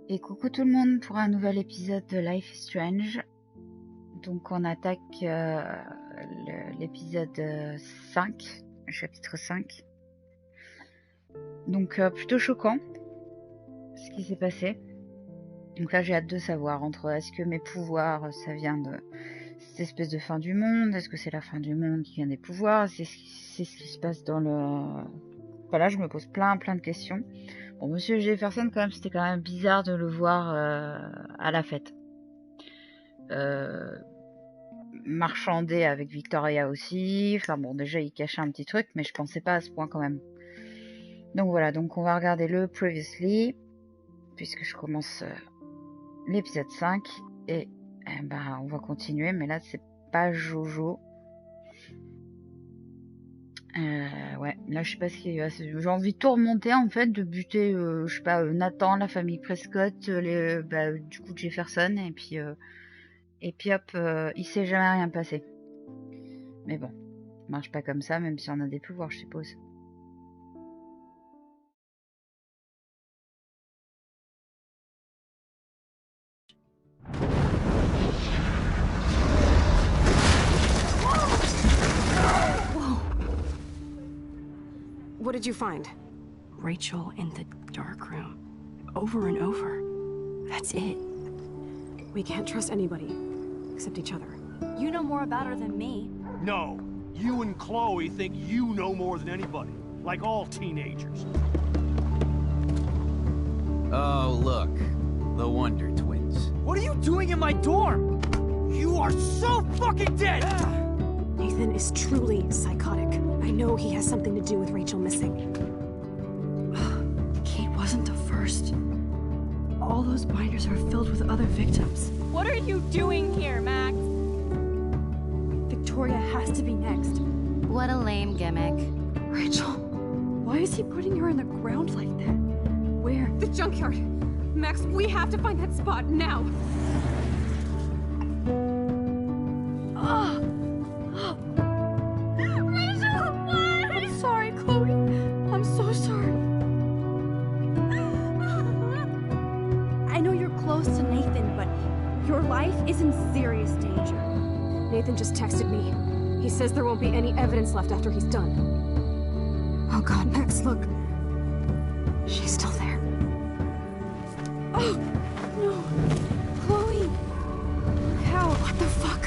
Et coucou tout le monde pour un nouvel épisode de Life is Strange. Donc on attaque l'épisode 5, le chapitre 5. Donc plutôt choquant ce qui s'est passé. Donc là j'ai hâte de savoir est-ce que mes pouvoirs ça vient de cette espèce de fin du monde, est-ce que c'est la fin du monde qui vient des pouvoirs, c'est ce qui se passe dans le... Voilà, je me pose plein de questions. Bon, Monsieur Jefferson, quand même, c'était quand même bizarre de le voir à la fête. Marchander avec Victoria aussi. Enfin bon, déjà, il cachait un petit truc, mais je pensais pas à ce point quand même. Donc voilà, donc on va regarder le Previously, puisque je commence l'épisode 5. Et on va continuer, mais là, c'est pas Jojo. Ouais, là je sais pas ce qu'il y a. J'ai envie de tout remonter en fait, de buter, je sais pas, Nathan, la famille Prescott, du coup Jefferson, et puis hop, il s'est jamais rien passé. Mais bon, ça marche pas comme ça, même si on a des pouvoirs, je suppose. What did you find? Rachel in the dark room. Over and over. That's it. We can't trust anybody. Except each other. You know more about her than me. No. You and Chloe think you know more than anybody. Like all teenagers. Oh, look. The Wonder Twins. What are you doing in my dorm? You are so fucking dead! Nathan is truly psychotic. I know he has something to do with Rachel missing. Kate wasn't the first. All those binders are filled with other victims. What are you doing here, Max? Victoria has to be next. What a lame gimmick. Rachel, why is he putting her in the ground like that? Where? The junkyard! Max, we have to find that spot now! I'm sorry, Chloe. I'm so sorry. I know you're close to Nathan, but your life is in serious danger. Nathan just texted me. He says there won't be any evidence left after he's done. Oh god, Max, look. She's still there. Oh, no. Chloe. How? What the fuck?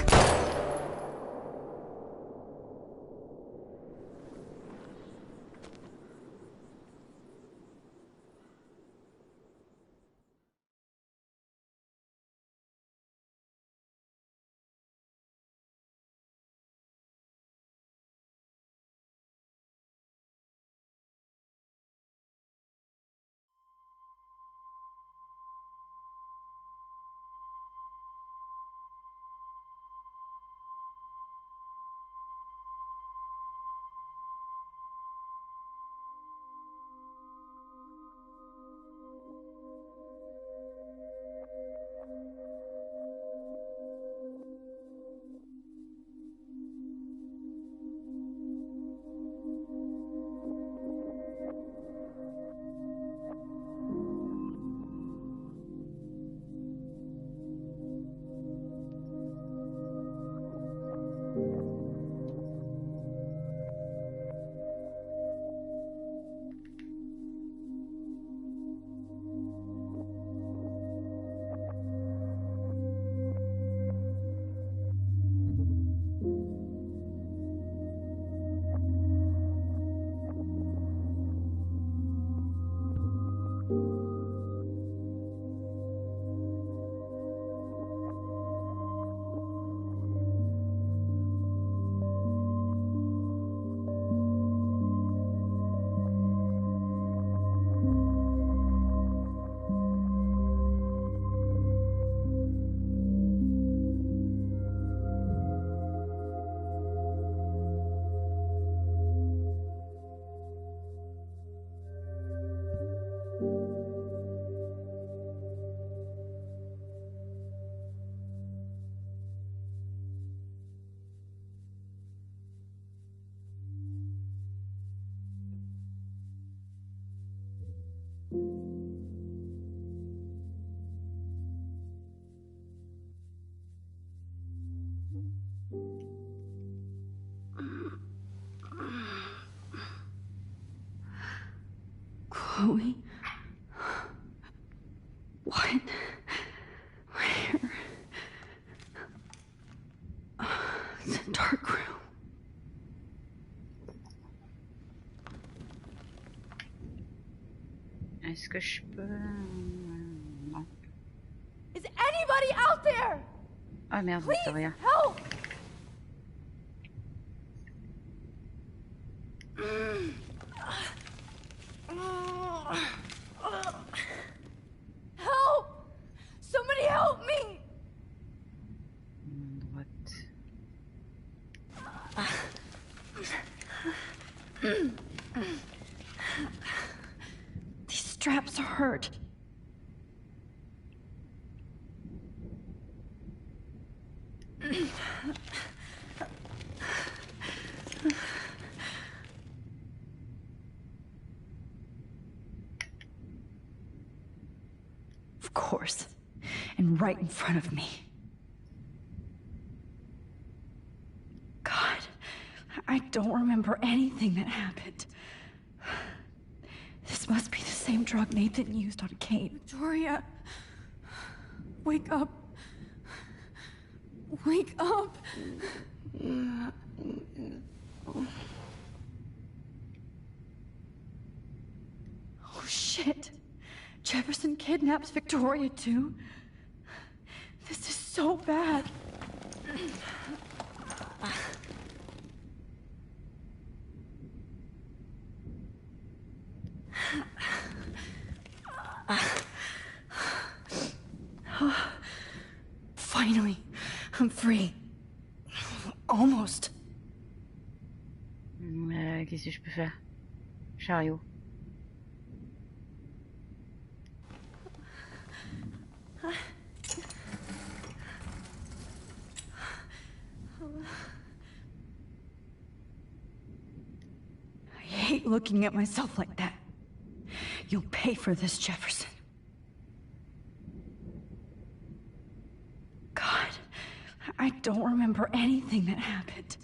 Chloe? What? Where? The dark room. Est-ce que je peux... Non. Is anybody out there? Ah merde, Please Victoria. help! Help! Somebody help me! Droite. These straps hurt. Of course. And right in front of me. God, I don't remember anything that happened. This must be the same drug Nathan used on Kate. Victoria, wake up. Wake up. Oh shit. Jefferson kidnaps Victoria too? This is so bad. Finally, I'm free. Almost. Qu'est-ce que je peux faire? Chariot. I hate looking at myself like that. You'll pay for this, Jefferson. God, I don't remember anything that happened.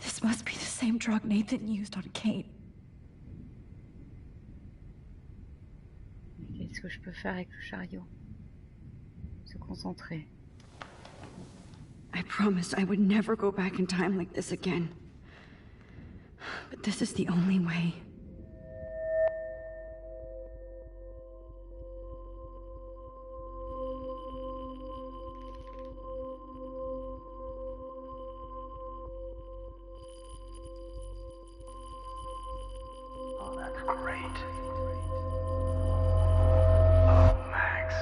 This must be the same drug Nathan used on Kate. Qu'est-ce que je peux faire avec le chariot? Se concentrer. I promised I would never go back in time like this again. But this is the only way. Oh, that's great. Oh, Max.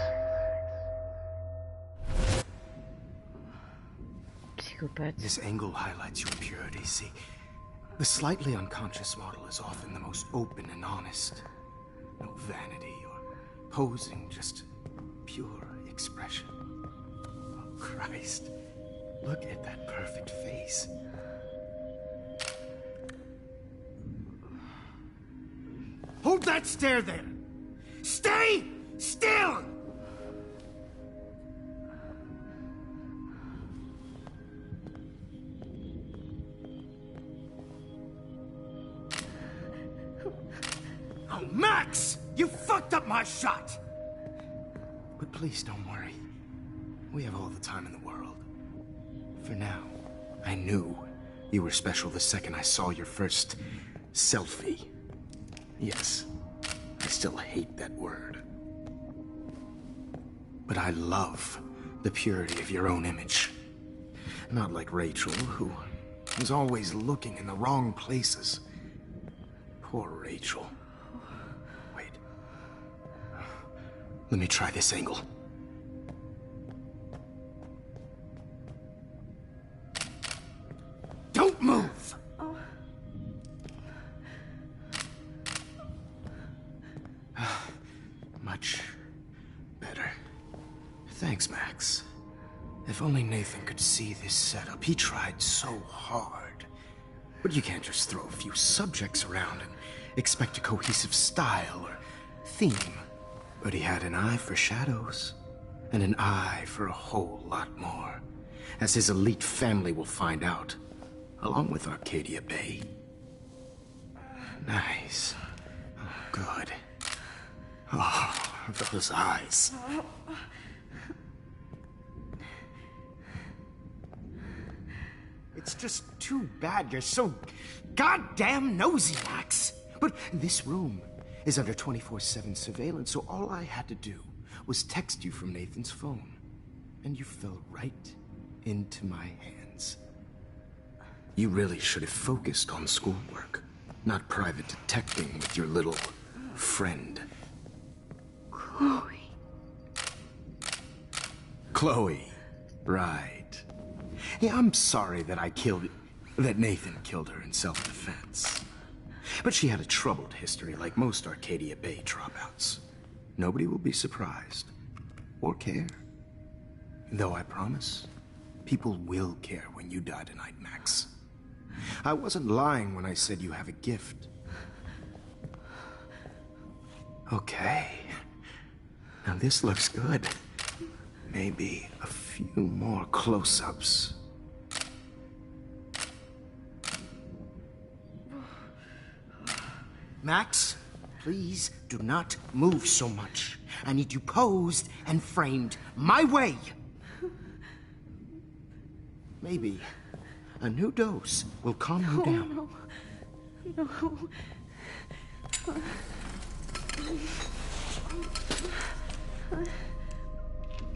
Psychopathe. This angle highlights your purity, see? The slightly unconscious model is often the most open and honest. No vanity or posing, just pure expression. Oh, Christ. Look at that perfect face. Hold that stare there! Stay still! Oh, Max! You fucked up my shot! But please don't worry. We have all the time in the world. For now, I knew you were special the second I saw your first selfie. Yes, I still hate that word. But I love the purity of your own image. Not like Rachel, who was always looking in the wrong places. Poor Rachel. Wait. Let me try this angle. Don't move! Much better. Thanks, Max. If only Nathan could see this setup. He tried so hard. But you can't just throw a few subjects around and expect a cohesive style or theme. But he had an eye for shadows, and an eye for a whole lot more, as his elite family will find out, along with Arcadia Bay. Nice. Those eyes. It's just too bad you're so goddamn nosy, Max. But this room is under 24/7 surveillance, so all I had to do was text you from Nathan's phone. And you fell right into my hands. You really should have focused on schoolwork, not private detecting with your little friend. Chloe. Chloe, right. Yeah, I'm sorry that that Nathan killed her in self-defense. But she had a troubled history like most Arcadia Bay dropouts. Nobody will be surprised or care. Though I promise, people will care when you die tonight, Max. I wasn't lying when I said you have a gift. Okay. Now this looks good. Maybe a few more close-ups. Max, please do not move so much. I need you posed and framed my way. Maybe a new dose will calm you down. No.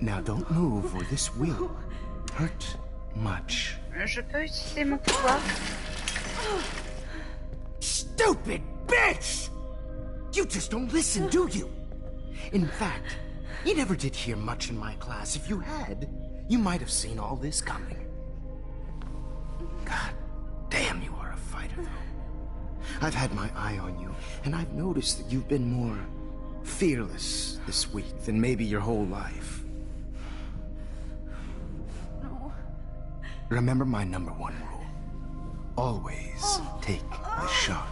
Now don't move or this will hurt much. Je peux utiliser mon pouvoir? Stupid bitch! You just don't listen, do you? In fact, you never did hear much in my class. If you had, you might have seen all this coming. God damn, you are a fighter, though. I've had my eye on you, and I've noticed that you've been more fearless this week than maybe your whole life. No. Remember my #1 rule. Always take the shot.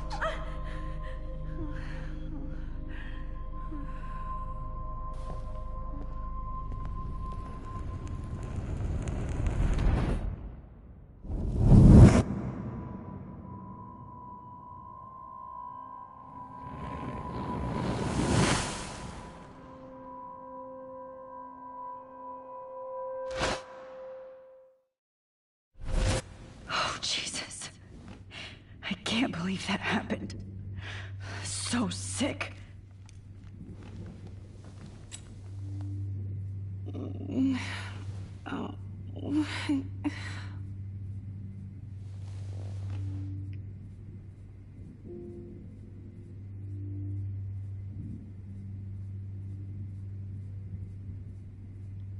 Jesus. I can't believe that happened. So sick. Oh.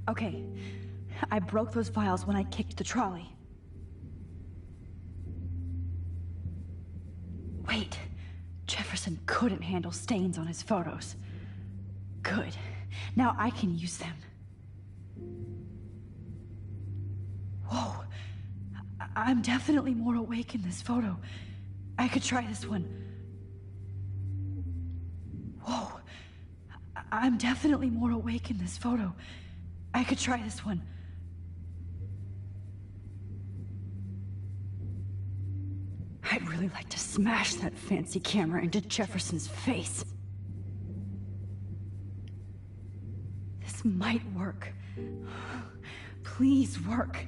Okay. I broke those files when I kicked the trolley. Wait, Jefferson couldn't handle stains on his photos. Good. Now I can use them. Whoa. I'm definitely more awake in this photo. I could try this one. Whoa. I'm definitely more awake in this photo. I could try this one. I'd really like to smash that fancy camera into Jefferson's face. This might work. Please work.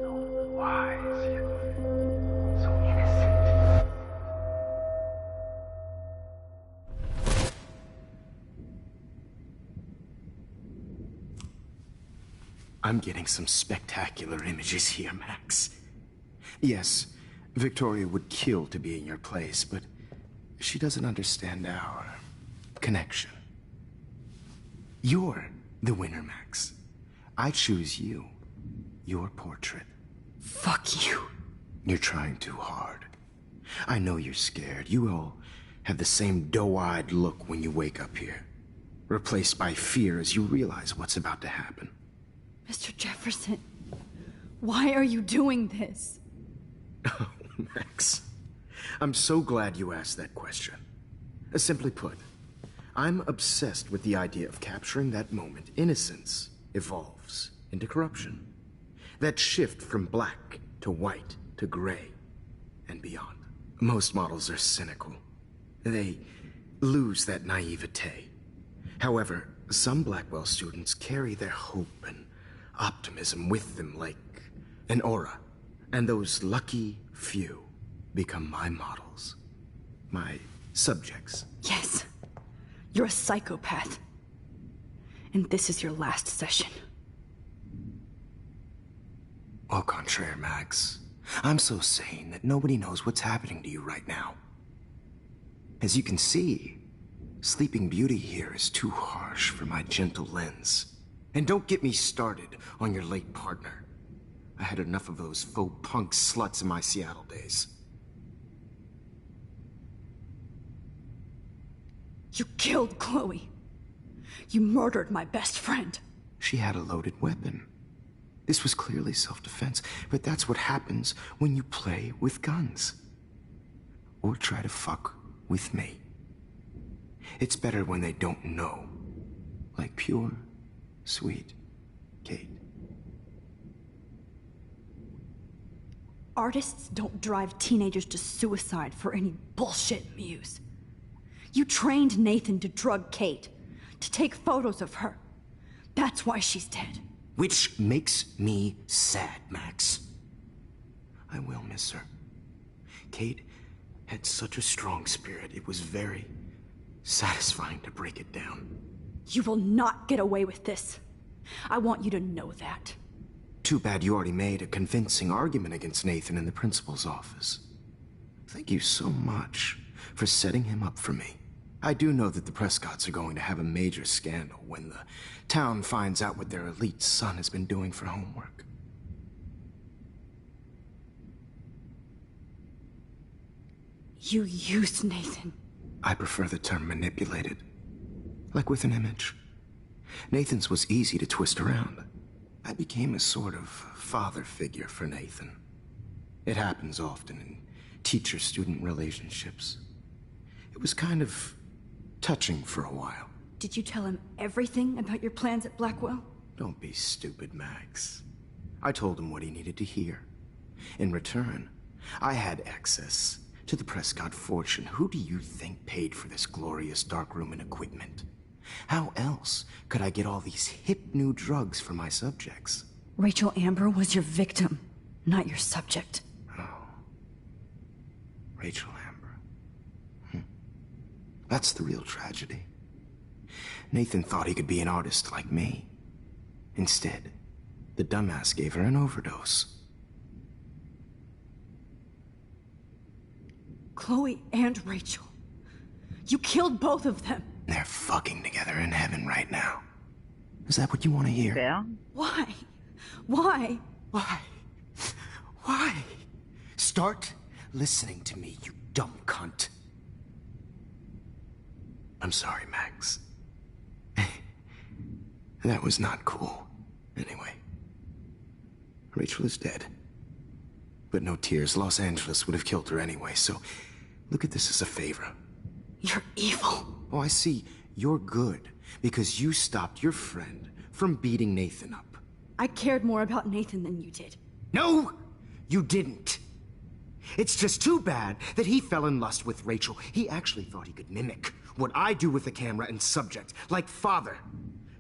So wise, yet so innocent. I'm getting some spectacular images here, Max. Yes, Victoria would kill to be in your place, but she doesn't understand our connection. You're the winner, Max. I choose you. Your portrait. Fuck you. You're trying too hard. I know you're scared. You all have the same doe-eyed look when you wake up here, replaced by fear as you realize what's about to happen. Mr. Jefferson, why are you doing this? Oh, Max. I'm so glad you asked that question. Simply put, I'm obsessed with the idea of capturing that moment innocence evolves into corruption. That shift from black to white to gray. and beyond. Most models are cynical. They lose that naivete. However, some Blackwell students carry their hope and optimism with them like an aura. And those lucky few become my models. My subjects. Yes. You're a psychopath. And this is your last session. Au contraire, Max. I'm so sane that nobody knows what's happening to you right now. As you can see, Sleeping Beauty here is too harsh for my gentle lens. And don't get me started on your late partner. I had enough of those faux punk sluts in my Seattle days. You killed Chloe. You murdered my best friend. She had a loaded weapon. This was clearly self-defense, but that's what happens when you play with guns. Or try to fuck with me. It's better when they don't know. Like pure, sweet Kate. Artists don't drive teenagers to suicide for any bullshit muse. You trained Nathan to drug Kate, to take photos of her. That's why she's dead. Which makes me sad, Max. I will miss her. Kate had such a strong spirit, it was very satisfying to break it down. You will not get away with this. I want you to know that. Too bad you already made a convincing argument against Nathan in the principal's office. Thank you so much for setting him up for me. I do know that the Prescotts are going to have a major scandal when the town finds out what their elite son has been doing for homework. You used Nathan. I prefer the term manipulated. Like with an image. Nathan's was easy to twist around. I became a sort of father figure for Nathan. It happens often in teacher-student relationships. It was kind of touching for a while. Did you tell him everything about your plans at Blackwell? Don't be stupid, Max. I told him what he needed to hear. In return, I had access to the Prescott fortune. Who do you think paid for this glorious darkroom and equipment? How else could I get all these hip new drugs for my subjects? Rachel Amber was your victim, not your subject. Oh. Rachel Amber. That's the real tragedy. Nathan thought he could be an artist like me. Instead, the dumbass gave her an overdose. Chloe and Rachel. You killed both of them. They're fucking together in heaven right now. Is that what you want to hear? Yeah. Why? Why? Why? Why? Start listening to me, you dumb cunt. I'm sorry, Max. That was not cool. Anyway. Rachel is dead. But no tears. Los Angeles would have killed her anyway, so look at this as a favor. You're evil. Oh, I see. You're good because you stopped your friend from beating Nathan up. I cared more about Nathan than you did. No, you didn't. It's just too bad that he fell in lust with Rachel. He actually thought he could mimic what I do with the camera and subject, like father,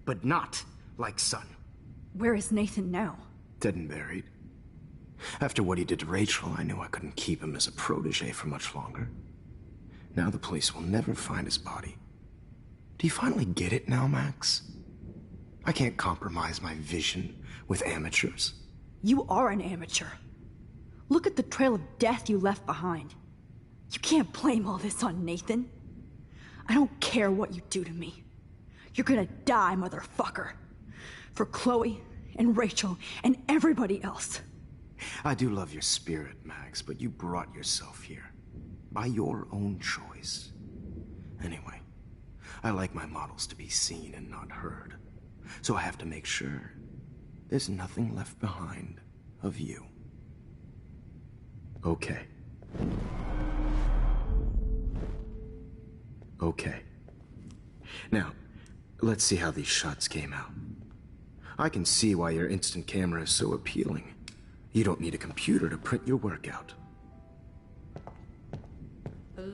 but not like son. Where is Nathan now? Dead and buried. After what he did to Rachel, I knew I couldn't keep him as a protege for much longer. Now the police will never find his body. Do you finally get it now, Max? I can't compromise my vision with amateurs. You are an amateur. Look at the trail of death you left behind. You can't blame all this on Nathan. I don't care what you do to me. You're gonna die, motherfucker. For Chloe and Rachel and everybody else. I do love your spirit, Max, but you brought yourself here. By your own choice. Anyway, I like my models to be seen and not heard. So I have to make sure there's nothing left behind of you. Okay. Okay. Now, let's see how these shots came out. I can see why your instant camera is so appealing. You don't need a computer to print your work out.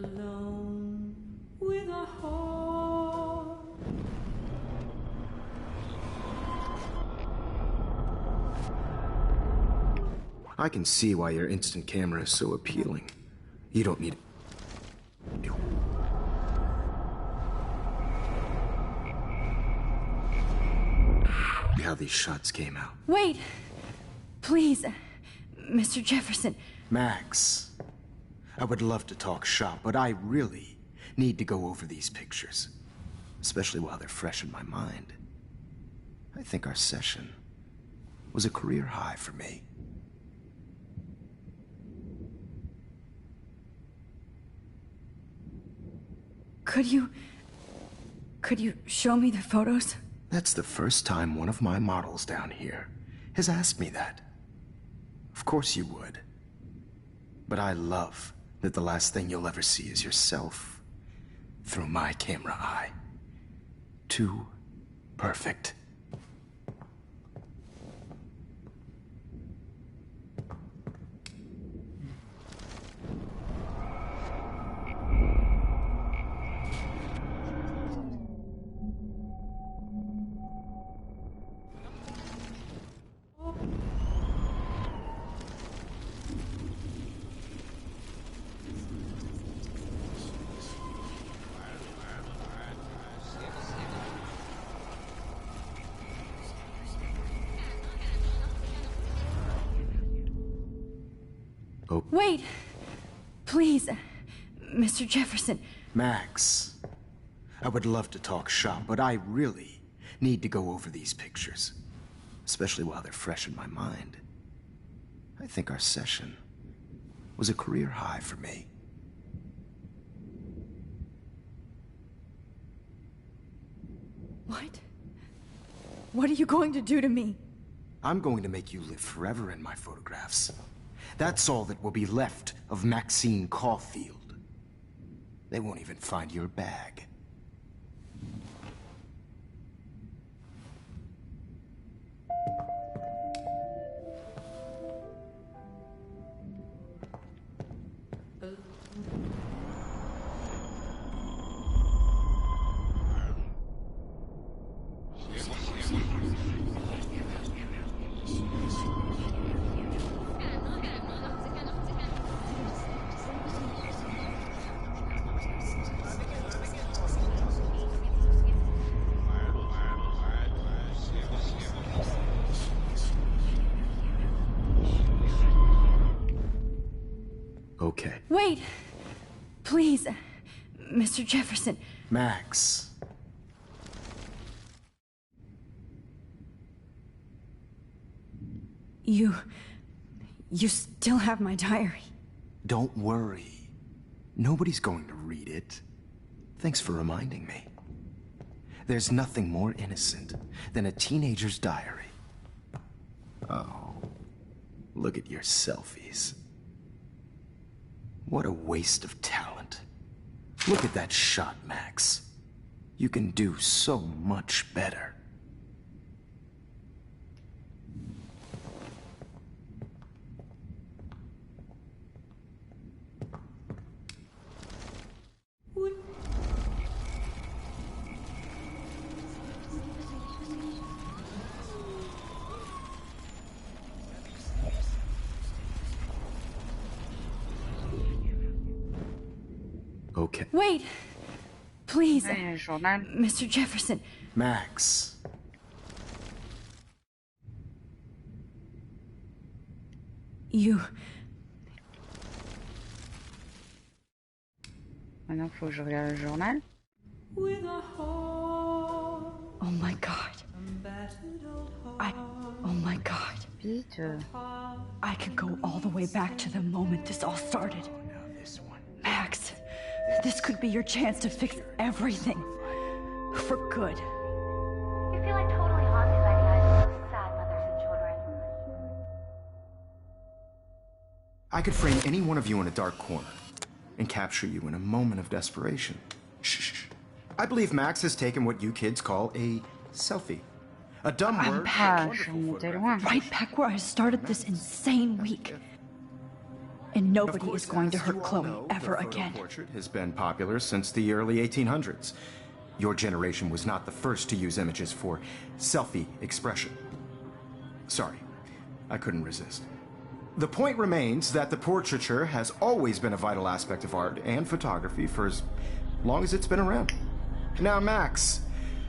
Alone with a heart. I can see why your instant camera is so appealing. You don't need... How these shots came out. Wait! Please, Mr. Jefferson. Max, I would love to talk shop, but I really need to go over these pictures. Especially while they're fresh in my mind. I think our session was a career high for me. Could you show me the photos? That's the first time one of my models down here has asked me that. Of course you would. But I love that the last thing you'll ever see is yourself through my camera eye. Too perfect. Wait! Please, Mr. Jefferson. Max, I would love to talk shop, but I really need to go over these pictures. Especially while they're fresh in my mind. I think our session was a career high for me. What? What are you going to do to me? I'm going to make you live forever in my photographs. That's all that will be left of Maxine Caulfield. They won't even find your bag. Okay. Wait! Please, Mr. Jefferson. Max. You still have my diary. Don't worry. Nobody's going to read it. Thanks for reminding me. There's nothing more innocent than a teenager's diary. Oh, look at your selfies. What a waste of talent. Look at that shot, Max. You can do so much better. Okay. Wait! Please, journal. Mr. Jefferson. Max. Maintenant, faut que je regarde le journal. Oh my god. Oh my god. Vite. I could go all the way back to the moment this all started. Max, this could be your chance to fix everything. For good. You feel like totally haunted by the eyes of those sad mothers and children. I could frame any one of you in a dark corner and capture you in a moment of desperation. Shh. I believe Max has taken what you kids call a selfie. A dumb I'm word. back. Wonderful Je montais photograph. loin. Right back where I started this insane week. And nobody is going to as hurt you all Chloe know, ever the photo again. portrait has been popular since the early 1800s. Your generation was not the first to use images for selfie expression. Sorry, I couldn't resist. The point remains that the portraiture has always been a vital aspect of art and photography for as long as it's been around. Now, Max,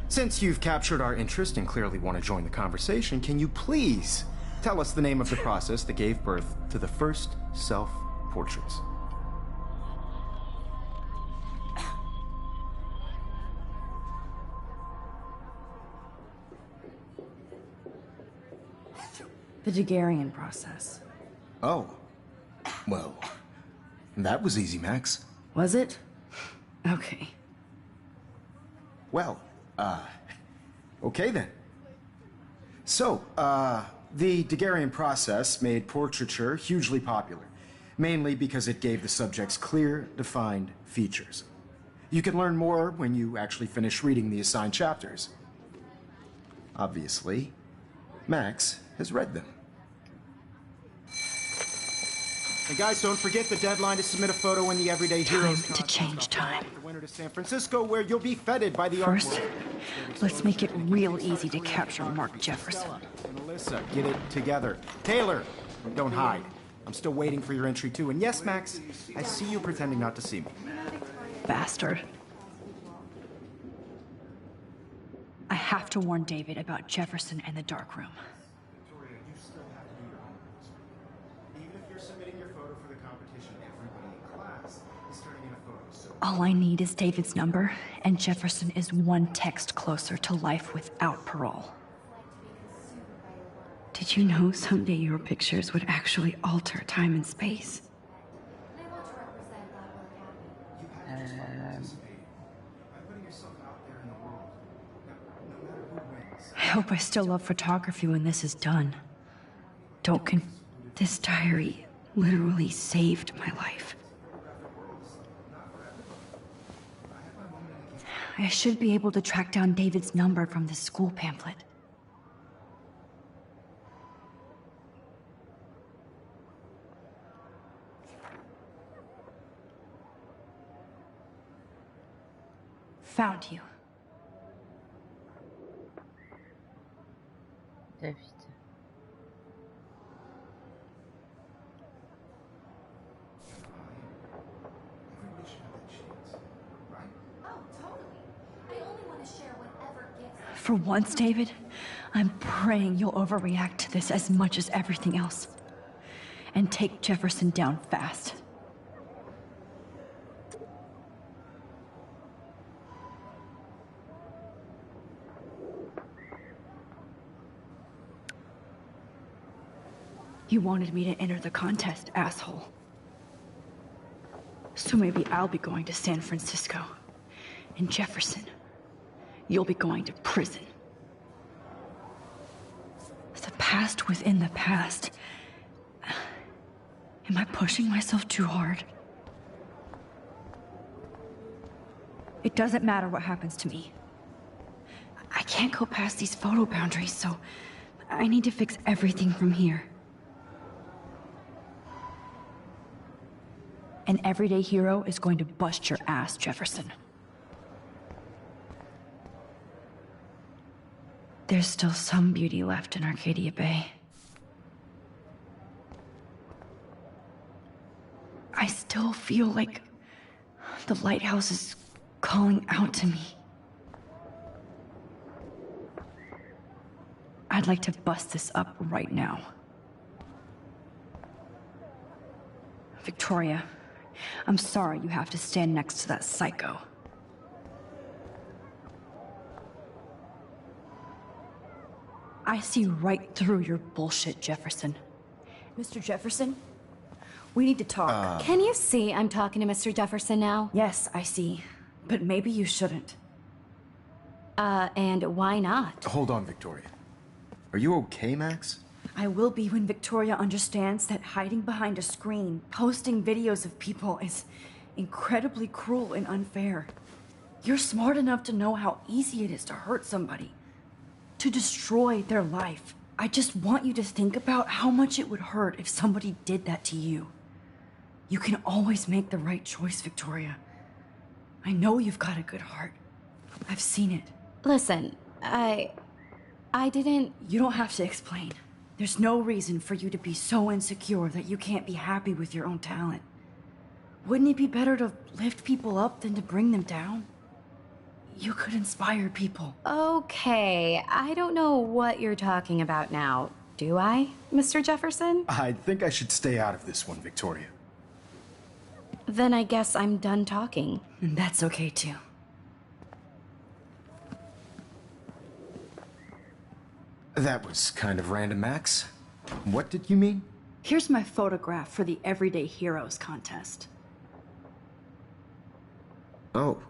since you've captured our interest and clearly want to join the conversation, can you please tell us the name of the process that gave birth to the first self-portraits? The Daguerrean process. Oh. Well, that was easy, Max. Was it? Okay. Well, okay then. So, the Daguerrean process made portraiture hugely popular, mainly because it gave the subjects clear, defined features. You can learn more when you actually finish reading the assigned chapters. Obviously, Max has read them. And guys, don't forget the deadline to submit a photo in the Everyday Heroes Time to change time. The winter to San Francisco, where you'll be feted by the First, art world. let's make it real easy to capture Mark Jefferson. And Alyssa, get it together. Taylor, don't hide. I'm still waiting for your entry too. And yes, Max, I see you pretending not to see me. Bastard. I have to warn David about Jefferson and the dark room. Victoria, you still have to do your homework. Even if you're submitting your photo for the competition, everybody in class is turning in a photo, so... All I need is David's number, and Jefferson is one text closer to life without parole. Did you know someday your pictures would actually alter time and space? I hope I still love photography when this is done. This diary literally saved my life. I should be able to track down David's number from the school pamphlet. Found you. David. For once, David, I'm praying you'll overreact to this as much as everything else. And take Jefferson down fast. You wanted me to enter the contest, asshole. So maybe I'll be going to San Francisco. And Jefferson, you'll be going to prison. The past within the past. Am I pushing myself too hard? It doesn't matter what happens to me. I can't go past these photo boundaries, so I need to fix everything from here. An everyday hero is going to bust your ass, Jefferson. There's still some beauty left in Arcadia Bay. I still feel like the lighthouse is calling out to me. I'd like to bust this up right now. Victoria, I'm sorry you have to stand next to that psycho. I see right through your bullshit, Jefferson. Mr. Jefferson, we need to talk. Can you see I'm talking to Mr. Jefferson now? Yes, I see. But maybe you shouldn't. And why not? Hold on, Victoria. Are you okay, Max? I will be when Victoria understands that hiding behind a screen, posting videos of people is incredibly cruel and unfair. You're smart enough to know how easy it is to hurt somebody, to destroy their life. I just want you to think about how much it would hurt if somebody did that to you. You can always make the right choice, Victoria. I know you've got a good heart. I've seen it. Listen, I didn't... You don't have to explain. There's no reason for you to be so insecure that you can't be happy with your own talent. Wouldn't it be better to lift people up than to bring them down? You could inspire people. Okay, I don't know what you're talking about now. Do I, Mr. Jefferson? I think I should stay out of this one, Victoria. Then I guess I'm done talking. And that's okay too. That was kind of random, Max. What did you mean? Here's my photograph for the Everyday Heroes contest. Oh,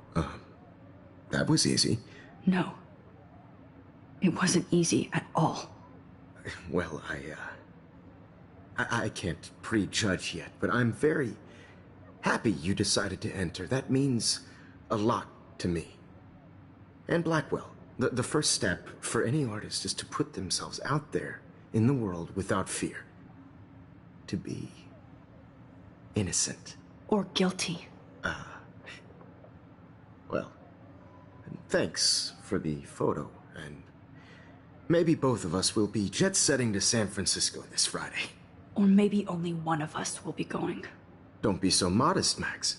that was easy. No. It wasn't easy at all. Well, I can't prejudge yet, but I'm very happy you decided to enter. That means a lot to me. And Blackwell. The first step for any artist is to put themselves out there in the world without fear. To be innocent. Or guilty. Well, thanks for the photo, and maybe both of us will be jet-setting to San Francisco this Friday. Or maybe only one of us will be going. Don't be so modest, Max.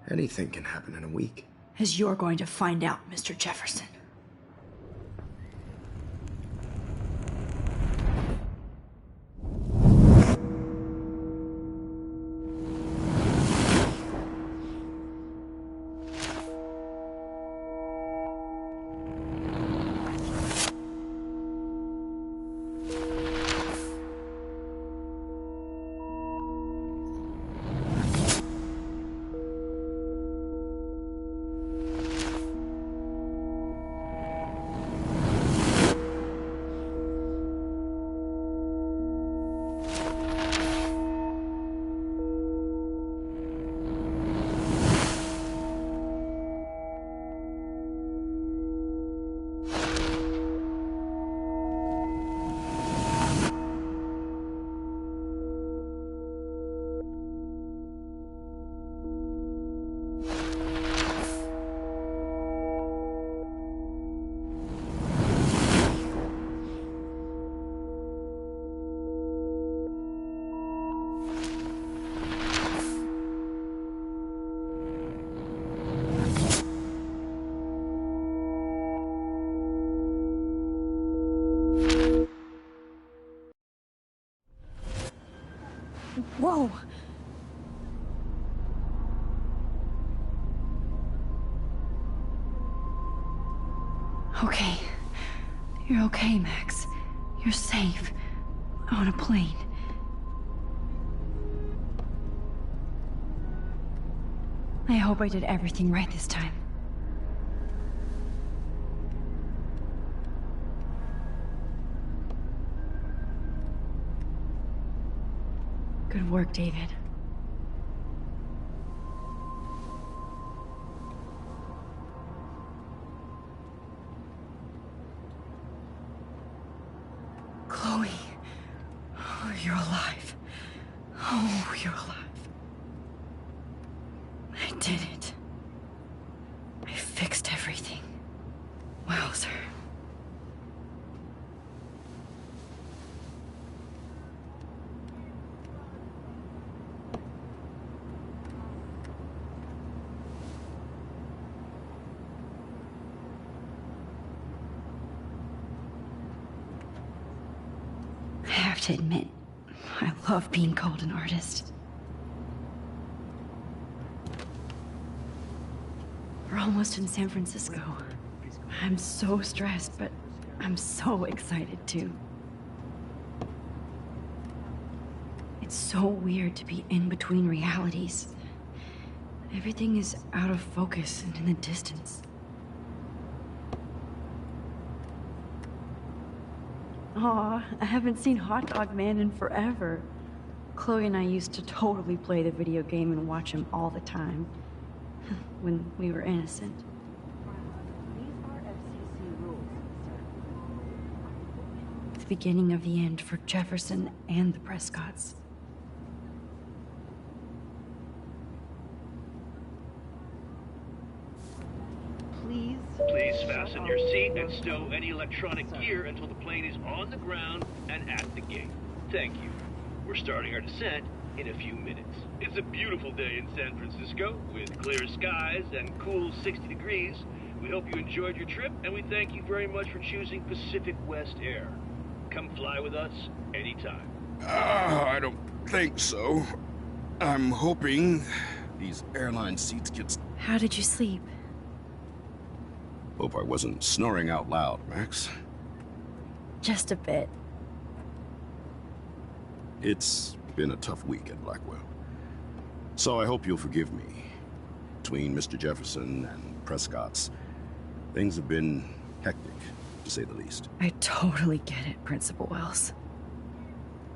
Anything can happen in a week. As you're going to find out, Mr. Jefferson. Whoa! Okay. You're okay, Max. You're safe. On a plane. I hope I did everything right this time. Good work, David. Chloe. Oh, you're alive. Oh, you're alive. I did it. I fixed everything. Wowzer. I have to admit, I love being called an artist. We're almost in San Francisco. I'm so stressed, but I'm so excited too. It's so weird to be in between realities. Everything is out of focus and in the distance. Aw, I haven't seen Hot Dog Man in forever. Chloe and I used to totally play the video game and watch him all the time. When we were innocent. The beginning of the end for Jefferson and the Prescotts. fasten your seat and stow any electronic gear until the plane is on the ground and at the gate. Thank you. We're starting our descent in a few minutes. It's a beautiful day in San Francisco, with clear skies and cool 60 degrees. We hope you enjoyed your trip, and we thank you very much for choosing Pacific West Air. Come fly with us anytime. I don't think so. I'm hoping these airline seats get... How did you sleep? Hope I wasn't snoring out loud, Max. Just a bit. It's been a tough week at Blackwell. So I hope you'll forgive me. Between Mr. Jefferson and Prescott's, things have been hectic, to say the least. I totally get it, Principal Wells.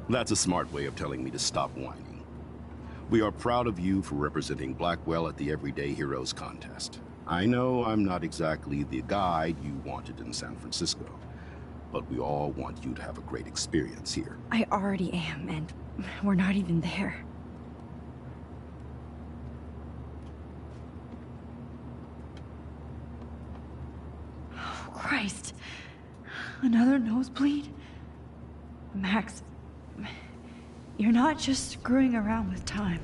That's a smart way of telling me to stop whining. We are proud of you for representing Blackwell at the Everyday Heroes contest. I know I'm not exactly the guide you wanted in San Francisco, but we all want you to have a great experience here. I already am, and we're not even there. Oh, Christ. Another nosebleed? Max, you're not just screwing around with time.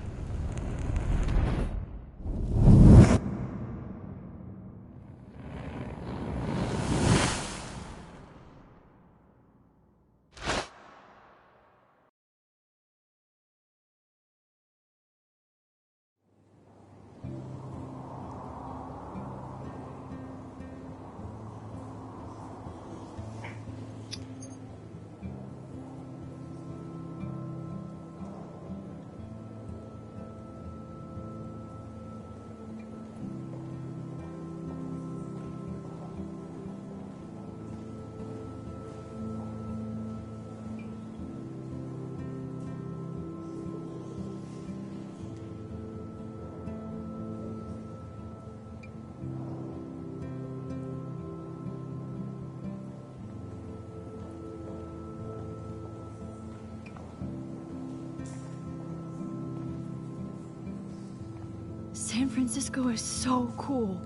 San Francisco is so cool.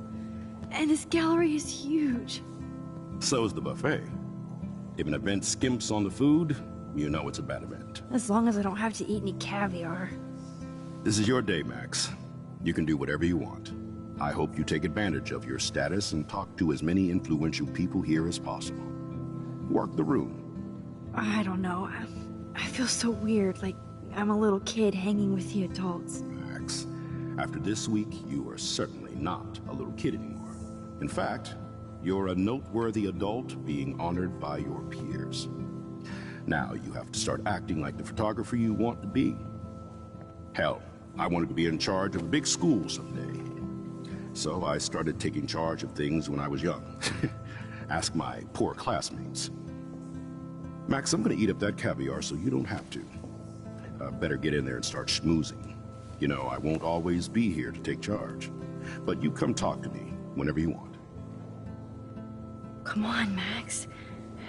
And this gallery is huge. So is the buffet. If an event skimps on the food, you know it's a bad event. As long as I don't have to eat any caviar. This is your day, Max. You can do whatever you want. I hope you take advantage of your status and talk to as many influential people here as possible. Work the room. I don't know. I feel so weird, like I'm a little kid hanging with the adults. Max, after this week, you are certainly not a little kid anymore. In fact, you're a noteworthy adult being honored by your peers. Now you have to start acting like the photographer you want to be. Hell, I wanted to be in charge of a big school someday. So I started taking charge of things when I was young. Ask my poor classmates. Max, I'm gonna eat up that caviar so you don't have to. Better get in there and start schmoozing. You know, I won't always be here to take charge. But you come talk to me whenever you want. Come on, Max.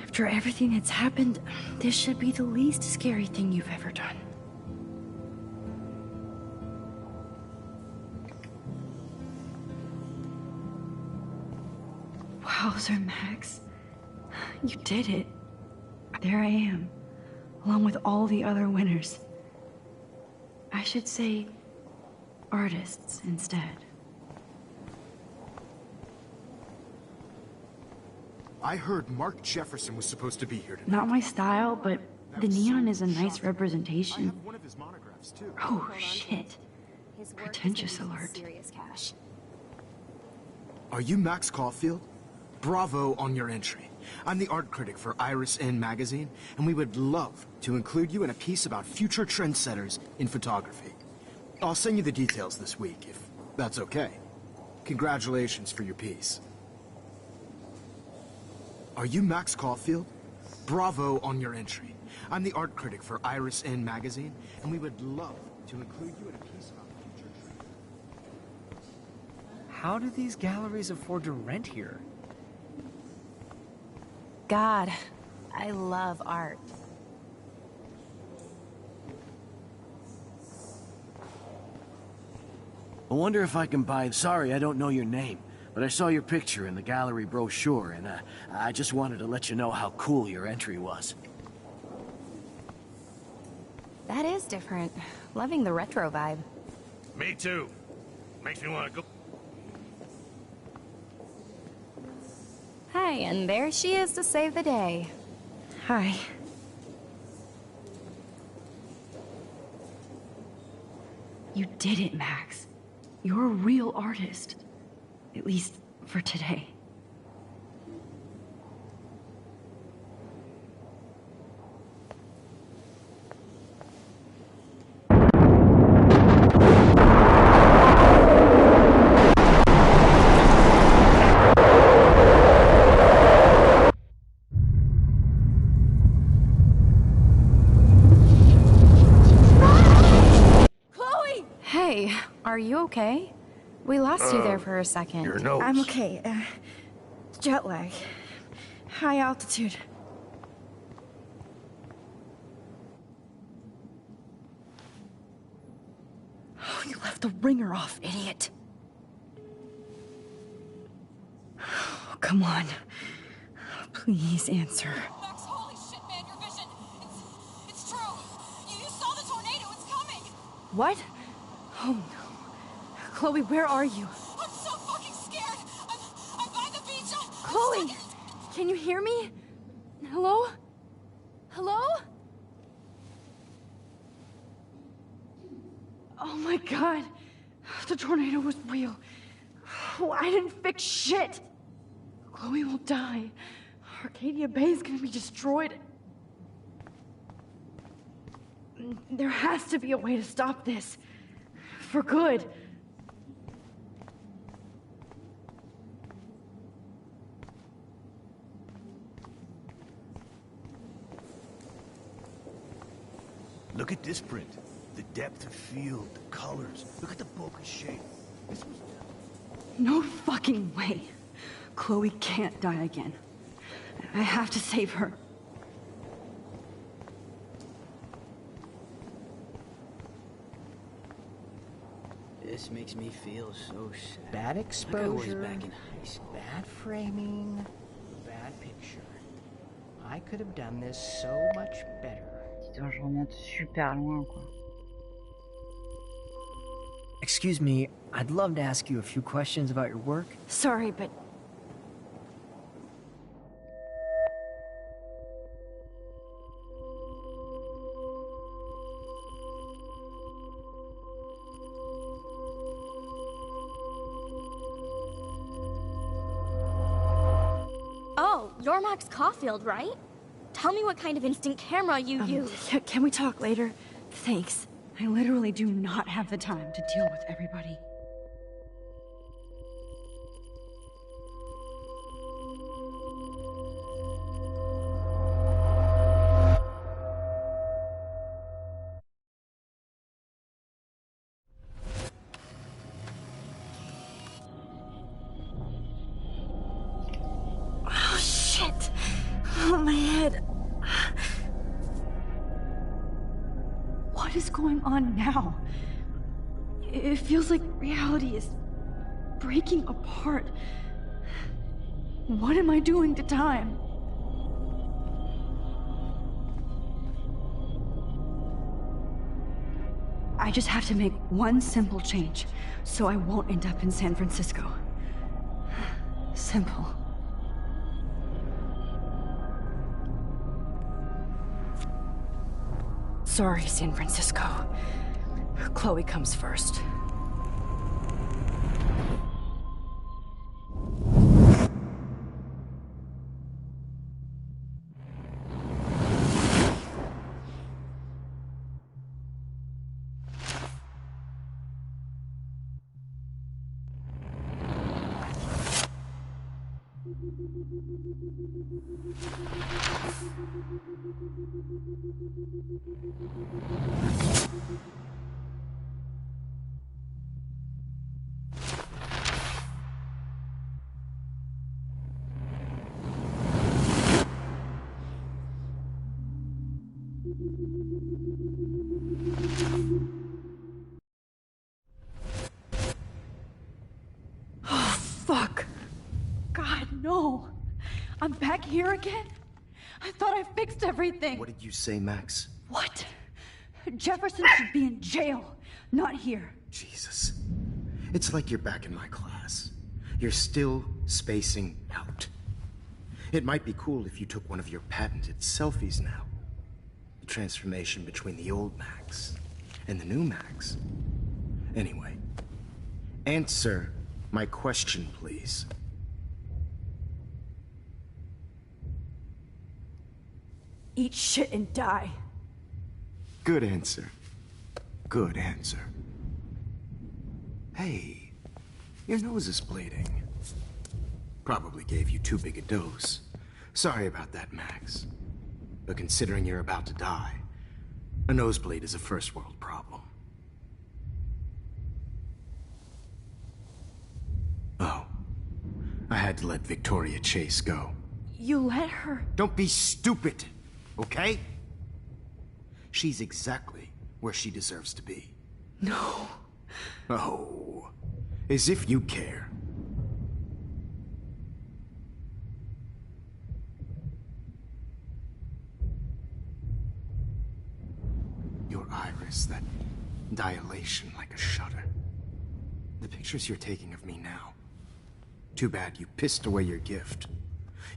After everything that's happened, this should be the least scary thing you've ever done. Wowzer, Max. You did it. There I am, along with all the other winners. I should say artists instead. I heard Mark Jefferson was supposed to be here tonight. Not my style, but the neon is a nice representation. I have one of his monographs, too. Oh, shit. Pretentious alert. Are you Max Caulfield? Bravo on your entry. I'm the art critic for Iris N magazine, and we would love to include you in a piece about future trendsetters in photography. I'll send you the details this week, if that's okay. Congratulations for your piece. Are you Max Caulfield? Bravo on your entry. I'm the art critic for Iris N magazine, and we would love to include you in a piece about future trends. How do these galleries afford to rent here? God, I love art. I wonder if I can buy... Sorry, I don't know your name. but I saw your picture in the gallery brochure, and I just wanted to let you know how cool your entry was. That is different. Loving the retro vibe. Me too. Makes me want to go. Hi, and there she is to save the day. Hi. You did it, Max. You're a real artist. At least for today. Are you okay? We lost you there for a second. Your nose. I'm okay. Jet lag. High altitude. Oh, you left the ringer off, idiot. Oh, come on. Please answer. Max, holy shit, man, your vision. It's true. You saw the tornado. It's coming. What? Oh no. Chloe, where are you? I'm so fucking scared. I'm by the beach. Chloe, can you hear me? Hello? Hello? Oh my god. The tornado was real. Oh, I didn't fix shit. Chloe will die. Arcadia Bay is gonna be destroyed. There has to be a way to stop this. For good. Look at this print. The depth of field, the colors. Look at the bokeh shape. This was... No fucking way. Chloe can't die again. I have to save her. This makes me feel so sad. Bad exposure, like back in high school. bad framing, bad picture. I could have done this so much better. Putain, je remonte super loin, quoi. Excuse me, I'd love to ask you a few questions about your work. Sorry, but... Oh, you're Max Caulfield, right? Tell me what kind of instant camera you use. Can we talk later? Thanks. I literally do not have the time to deal with everybody. Oh, shit! Oh, my head. What is going on now? It feels like reality is breaking apart. What am I doing to time? I just have to make one simple change, so I won't end up in San Francisco. Simple. Sorry, San Francisco. Chloe comes first. Oh, fuck. I'm back here again? I thought I fixed everything. What did you say, Max? What? Jefferson should be in jail, not here. Jesus. It's like you're back in my class. You're still spacing out. It might be cool if you took one of your patented selfies now. The transformation between the old Max and the new Max. Anyway, answer my question, please. Eat shit and die. Good answer. Good answer. Hey, your nose is bleeding. Probably gave you too big a dose. Sorry about that, Max. But considering you're about to die, a nosebleed is a first world problem. Oh, I had to let Victoria Chase go. You let her? Don't be stupid, okay? She's exactly where she deserves to be. No. Oh, as if you care. Your iris, that dilation like a shutter. The pictures you're taking of me now. Too bad you pissed away your gift.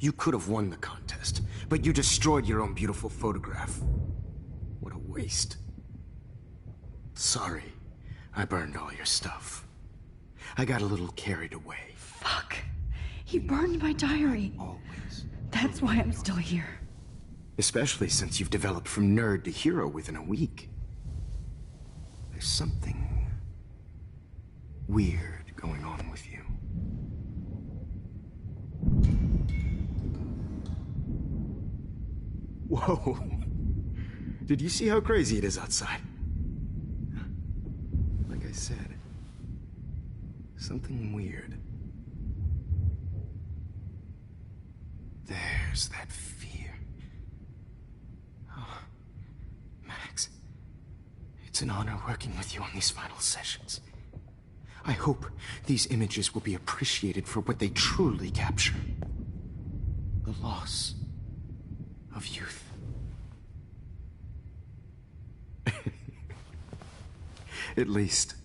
You could have won the contest, but you destroyed your own beautiful photograph. What a waste. Sorry, I burned all your stuff. I got a little carried away. Fuck. He burned my diary. Always. That's why I'm still here. Especially since you've developed from nerd to hero within a week. There's something weird going on with you. Whoa. Did you see how crazy it is outside? Like I said, something weird. There's that fear. Oh, Max, it's an honor working with you on these final sessions. I hope these images will be appreciated for what they truly capture. The loss of youth. At least,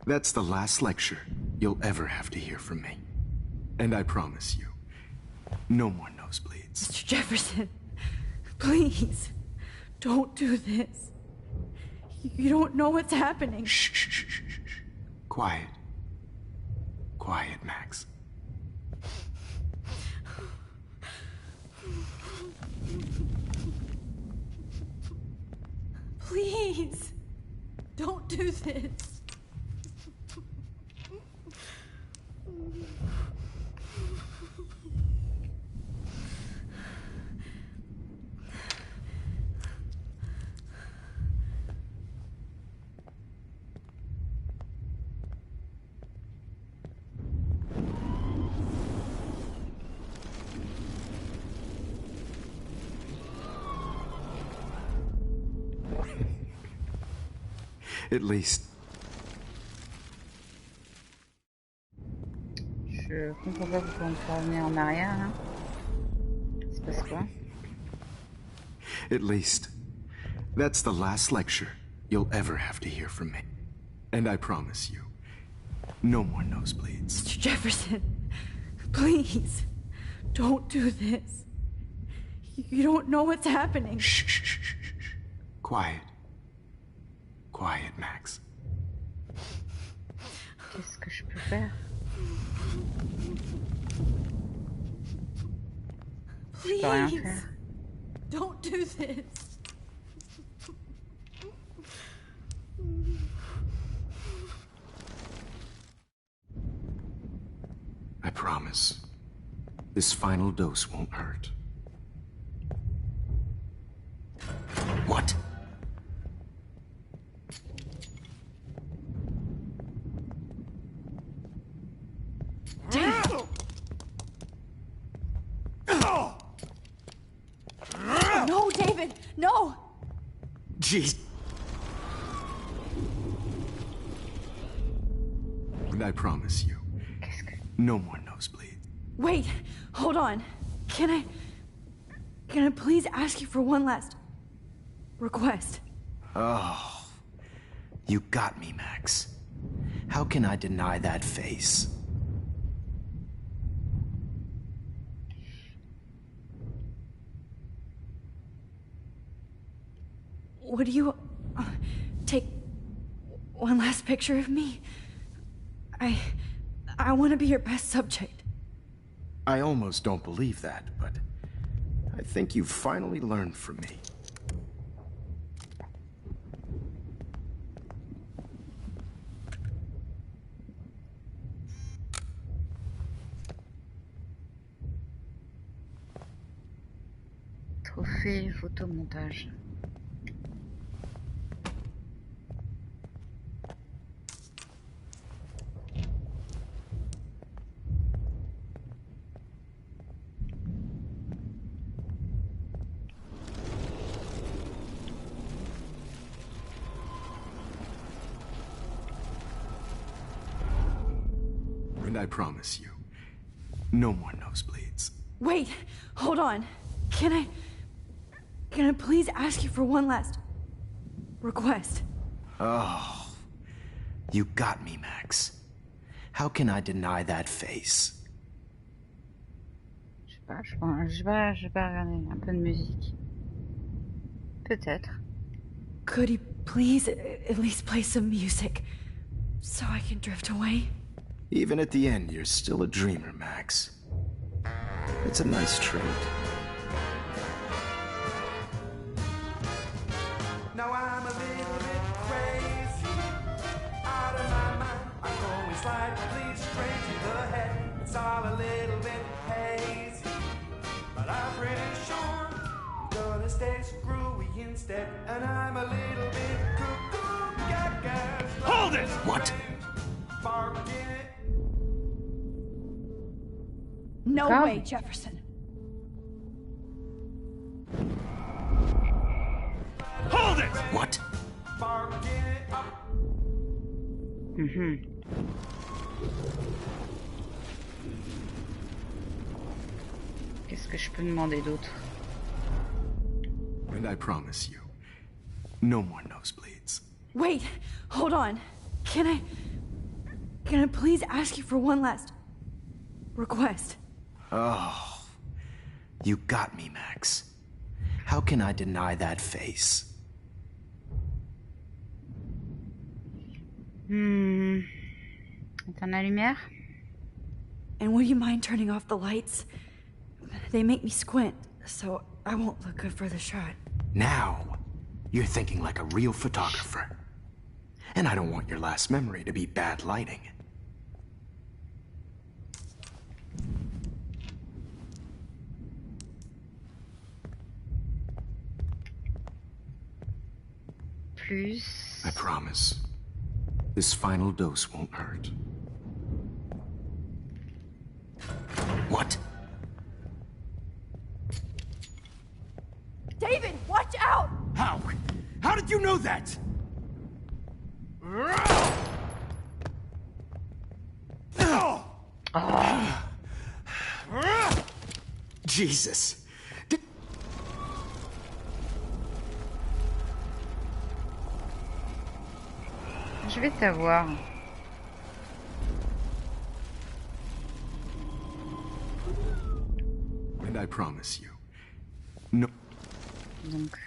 that's the last lecture you'll ever have to hear from me. And I promise you, no more nosebleeds. Mr. Jefferson, please, don't do this. You don't know what's happening. Shh, shh, shh, shh, shh. Quiet. Quiet, Max. Please, don't do this. At least. Je comprends pas pourquoi on peut revenir en arrière là. C'est passe quoi? At least, that's the last lecture you'll ever have to hear from me. And I promise you, no more nosebleeds. Mr. Jefferson, please, don't do this. You don't know what's happening. Shh, shh, shh, shh, shh. Quiet. Quiet, Max. Qu'est-ce que je peux faire? Please, je peux rien faire. Don't do this. I promise, this final dose won't hurt. What? No, David, no! Jeez. And I promise you, no more nosebleeds. Wait, hold on. Can I please ask you for one last request? Oh, you got me, Max. How can I deny that face? Would you take one last picture of me? I want to be your best subject. I almost don't believe that, but I think you've finally learned from me. Trophée photomontage. And I promise you, no more nosebleeds. Wait, hold on. Can I please ask you for one last request? Oh, you got me, Max. How can I deny that face? Je sais pas regarder un peu de musique. Peut-être. Could you please at least play some music so I can drift away? Even at the end, you're still a dreamer, Max. It's a nice trait. Now I'm a little bit crazy, out of my mind. I'm going slightly straight to the head. It's all a little bit hazy, but I'm pretty sure I'm gonna stay screwy instead. And I'm a little bit cuckoo, gaga. Hold it! What? No Come. way, Jefferson. Hold it! What? Qu'est-ce que je peux demander d'autre? And I promise you, no more nosebleeds. Wait, hold on. Can I please ask you for one last request? Oh, you got me, Max. How can I deny that face? Éteins la lumière. And would you mind turning off the lights? They make me squint, so I won't look good for the shot. Now, you're thinking like a real photographer. And I don't want your last memory to be bad lighting. Plus. I promise. This final dose won't hurt. What? David, watch out! How? How did you know that? Jesus. Je vais savoir. And I promise you. No. Donc.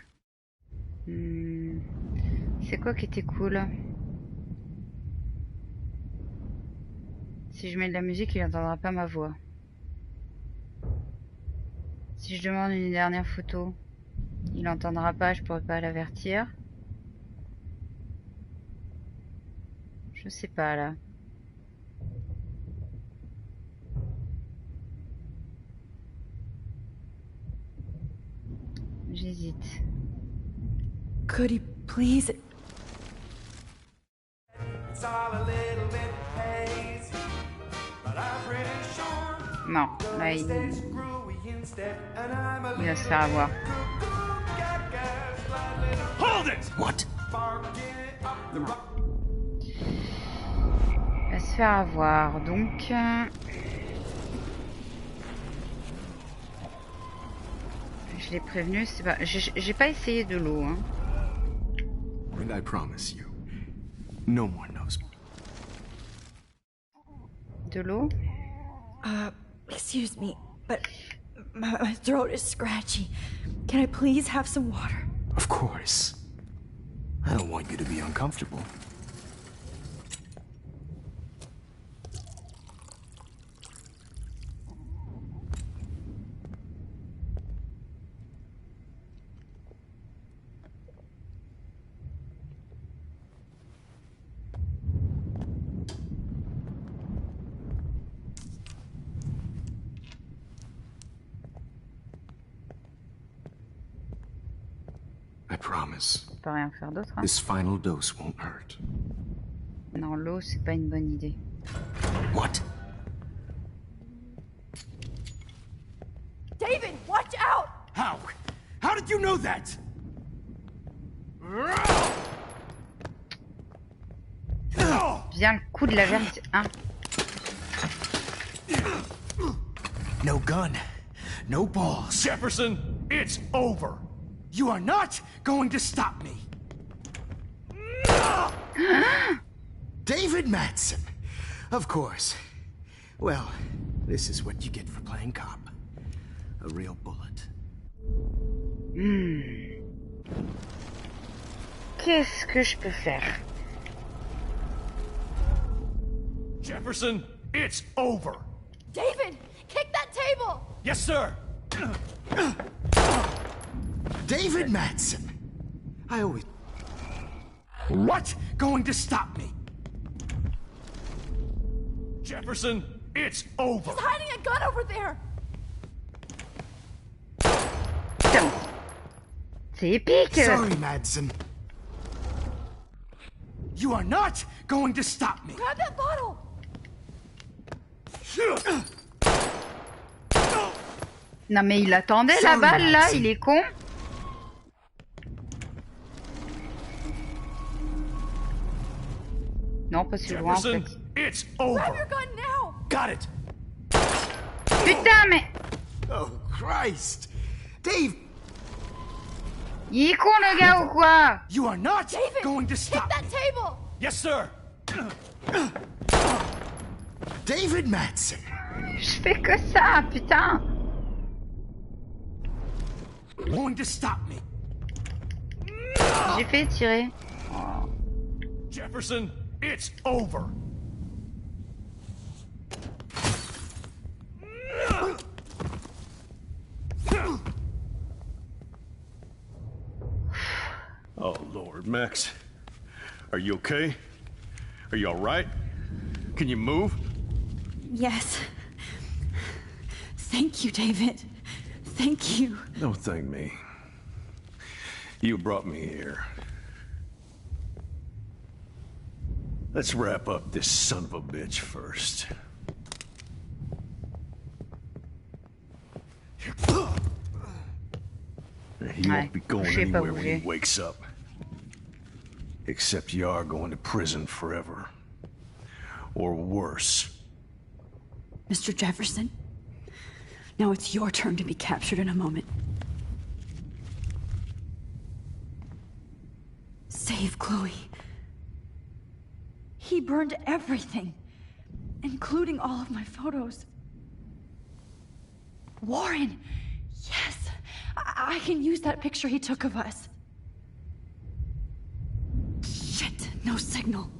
C'est quoi qui était cool? Si je mets de la musique, il n'entendra pas ma voix. Si je demande une dernière photo, il n'entendra pas, je pourrais pas l'avertir. Je sais pas là. J'hésite. Could you please? It's all a little bit hazy, but I'm pretty sure. Non, là il va se faire avoir. Hold it! What? Non. Il va se faire avoir, donc... l'ai prévenu, c'est pas... J'ai pas essayé de l'eau, hein. And I promise you, no more knows. De l'eau? Excuse me, but my throat is scratchy. Can I please have some water? Of course. I don't want you to be uncomfortable. I promise. On peut rien faire d'autre, hein. This final dose won't hurt. Non, l'eau, c'est pas une bonne idée. What? David, watch out! How? How did you know that? Bien le coup de la vérité, hein. No gun. No balls. Jefferson, it's over. You are not going to stop me. David Madsen. Of course. Well, this is what you get for playing cop. A real bullet. Qu'est-ce que je peux faire? Jefferson, it's over. David, kick that table! Yes, sir. David Madsen. I always... What going to stop me? Jefferson, it's over. He's hiding a gun over there! C'est épique! Sorry, Madsen. You are not going to stop me. Grab that bottle! Non mais il attendait la balle là, il est con. Non, pas si loin en fait. It's over. Grab your gun now! Got it. Putain mais... Oh, Christ. Dave! Il est con le gars ou quoi? You are not David, going to kick stop that me. table! Yes, sir. David Madsen. Je fais que ça, putain. Going to stop me. J'ai fait tirer. Oh. Jefferson, it's over. Oh, Lord, Max. Are you okay? Are you all right? Can you move? Yes. Thank you, David. Thank you. Don't thank me. You brought me here. Let's wrap up this son of a bitch first. He won't be going anywhere when he wakes up. Except you are going to prison forever. Or worse. Mr. Jefferson, now it's your turn to be captured in a moment. Save Chloe. He burned everything, including all of my photos. Warren! Yes! I can use that picture he took of us. Shit, no signal.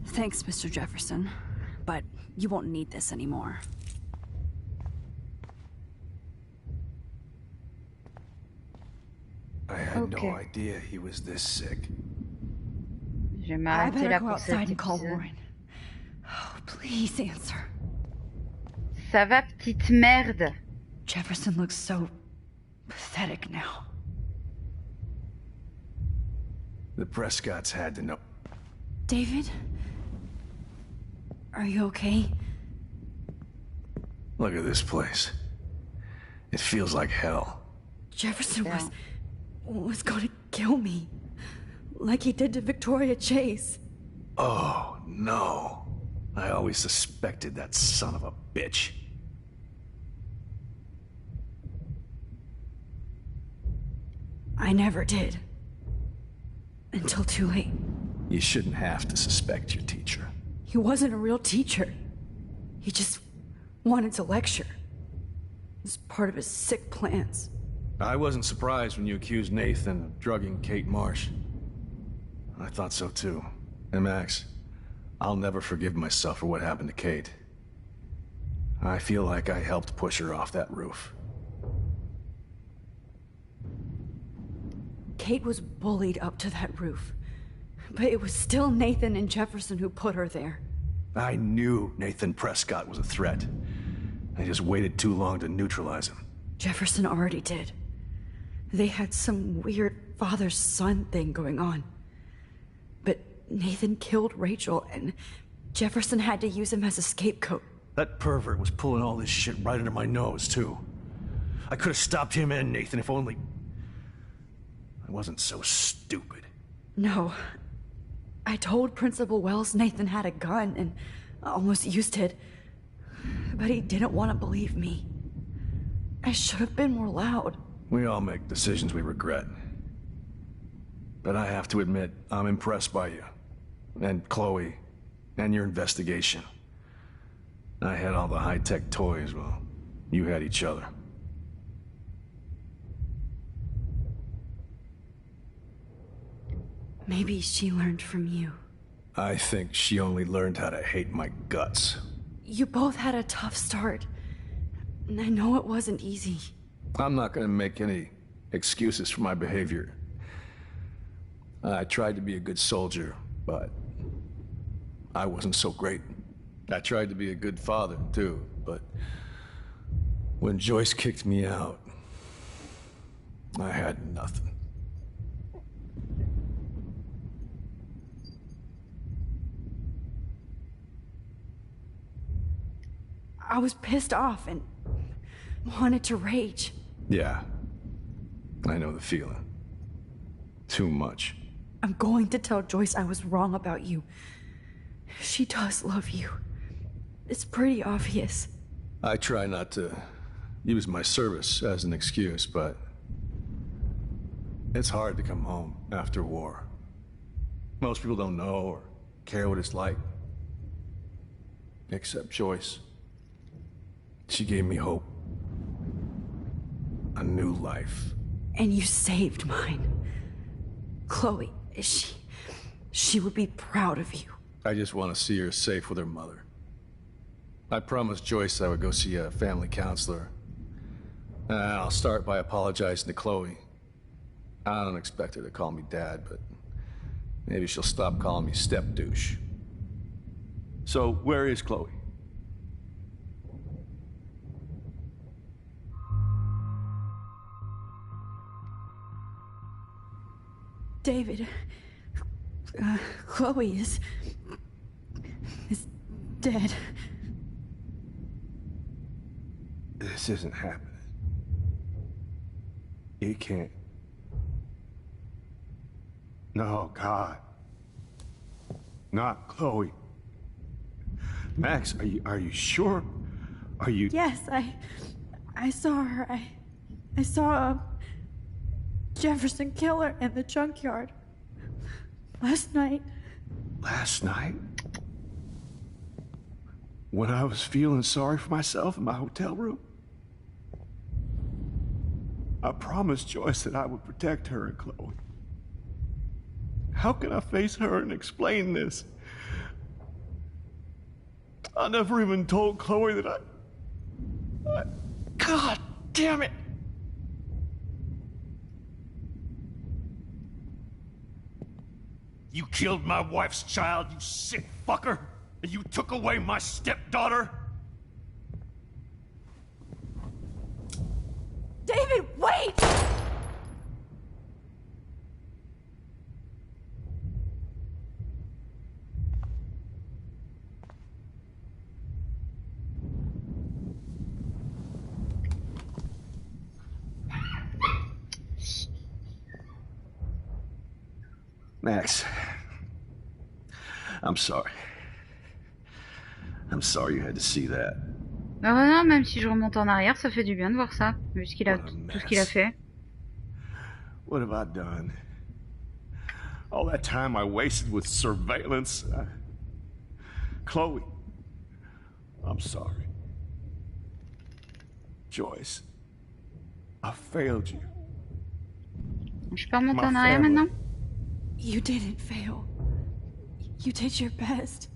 Thanks, Mr. Jefferson, but you won't need this anymore. I had no idea he was this sick. Je vais I m'arrêter better là go pour cet outside and call épisode. Warren. Oh, please answer. Ça va, petite merde. Jefferson looks so pathetic now. The Prescotts had to know. David? Are you okay? Look at this place. It feels like hell. Jefferson was going to kill me. Like he did to Victoria Chase. Oh, no. I always suspected that son of a bitch. I never did. Until too late. You shouldn't have to suspect your teacher. He wasn't a real teacher. He just wanted to lecture. It was part of his sick plans. I wasn't surprised when you accused Nathan of drugging Kate Marsh. I thought so too. And Max, I'll never forgive myself for what happened to Kate. I feel like I helped push her off that roof. Kate was bullied up to that roof. But it was still Nathan and Jefferson who put her there. I knew Nathan Prescott was a threat. I just waited too long to neutralize him. Jefferson already did. They had some weird father-son thing going on. But Nathan killed Rachel, and Jefferson had to use him as a scapegoat. That pervert was pulling all this shit right under my nose, too. I could have stopped him and Nathan if only... I wasn't so stupid. No. I told Principal Wells Nathan had a gun and almost used it. But he didn't want to believe me. I should have been more loud. We all make decisions we regret. But I have to admit, I'm impressed by you. And Chloe. And your investigation. I had all the high-tech toys, well, you had each other. Maybe she learned from you. I think she only learned how to hate my guts. You both had a tough start. And I know it wasn't easy. I'm not gonna make any excuses for my behavior. I tried to be a good soldier, but I wasn't so great. I tried to be a good father, too, but when Joyce kicked me out, I had nothing. I was pissed off and wanted to rage. Yeah, I know the feeling. Too much. I'm going to tell Joyce I was wrong about you. She does love you. It's pretty obvious. I try not to use my service as an excuse, but it's hard to come home after war. Most people don't know or care what it's like. Except Joyce. She gave me hope. A new life. And you saved mine. Chloe, she would be proud of you. I just want to see her safe with her mother. I promised Joyce I would go see a family counselor. And I'll start by apologizing to Chloe. I don't expect her to call me Dad, but maybe she'll stop calling me step-douche. So, where is Chloe? David, Chloe is dead. This isn't happening. It can't. No, God. Not Chloe. Max, are you sure? Are you... Yes, I saw her. I saw Jefferson kill her in the junkyard. Last night. Last night? When I was feeling sorry for myself in my hotel room? I promised Joyce that I would protect her and Chloe. How can I face her and explain this? I never even told Chloe that I... God damn it! You killed my wife's child, you sick fucker! And you took away my stepdaughter? David, wait! Max, I'm sorry. I'm sorry you had to see that. Bah non, même si je remonte en arrière, ça fait du bien de voir ça, vu ce qu'il a, tout ce qu'il a fait. What have I done? All that time I wasted with surveillance. Chloe, I'm sorry. Joyce, I failed you. Je peux remonter en arrière maintenant? You didn't fail. You did your best.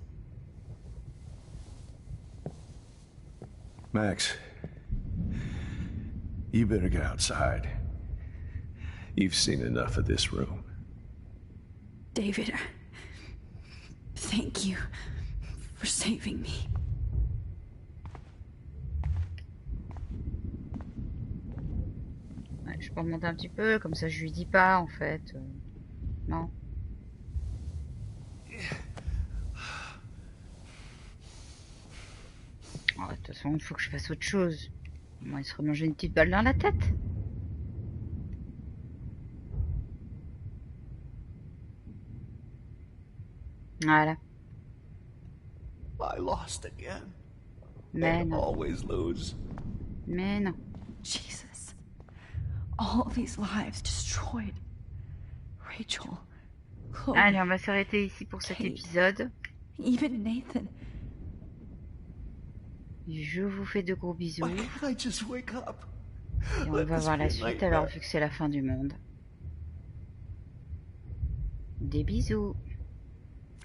Max, you better get outside. You've seen enough of this room. David, thank you for saving me. Ouais, je peux remonter un petit peu, comme ça je lui dis pas en fait. Non. Oh, de toute façon, il faut que je fasse autre chose. Moi, il se remangeait une petite balle dans la tête. Voilà. I lost again. Mais I non. always lose. Mais non. Jesus. All of these lives destroyed. Rachel. Chloe. Allez, on va s'arrêter ici pour cet Kate, épisode. Even Nathan. Je vous fais de gros bisous. Why can't I just wake up? Et on Let va this voir be la a suite nightmare. alors vu que c'est la fin du monde. Des bisous.